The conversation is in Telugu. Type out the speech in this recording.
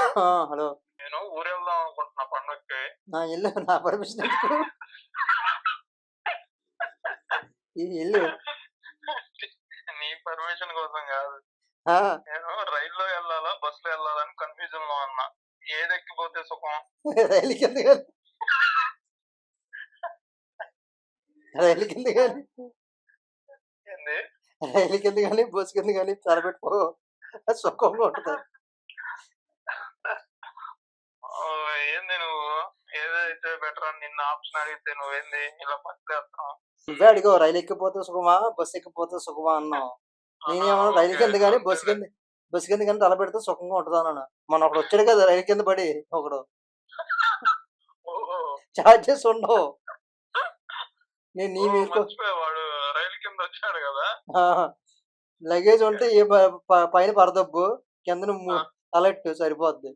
హలో. నేను ఊరెళ్దాం అనుకుంటున్నా పండక్కి. ఎళ్ళు. నా పర్మిషన్ ఎందుకు? ఎళ్ళు. నీ పర్మిషన్ కోసం కాదు. ఆ! నేను రైల్లో ఎళ్ళాలా, బస్‌లో ఎళ్ళాలా అని కన్‌ఫ్యూజన్‌లో ఉన్నా. ఏదెక్కిపోతే సుఖం? రైలుకెందుకని? రైలుకెందుకని? ఏంది? రైలుకెందుకని, బస్సుకెందుకని తలపెట్టుకో. సుఖంగా ఉంటది. ఏంది నువ్వు? ఏదైతే బెటర్ అని నిన్ను ఆప్షన్ అడిగితే నువ్వేంది ఇలా బతికేస్తున్నావు? నువ్వే అడిగావు రైలు ఎక్కిపోతే సుఖమా, బస్సు ఎక్కిపోతే సుఖమా అన్నావు. నేనేమన్నా ఓకే. రైలుకెందుకని, అంతేలే. బస్సుకెందుకని తలపెడితే సుఖంగా ఉంటదన్నాను. మొన్న ఒకడొచ్చాడు కదా రైలు కింద పడి ఒకడు. ఓహో! చార్జెస్ ఉండవు. నేను నీ ఓహ్! మీదకో మర్చిపోయా వాడు రైలు కింద వచ్చాడు గదా! ఆ! లగేజ్ ఉంటే ఏ ప ప పైన పరదబ్బు, కింద నువ్వు ఆ! తలెట్టు సరిపోద్ది.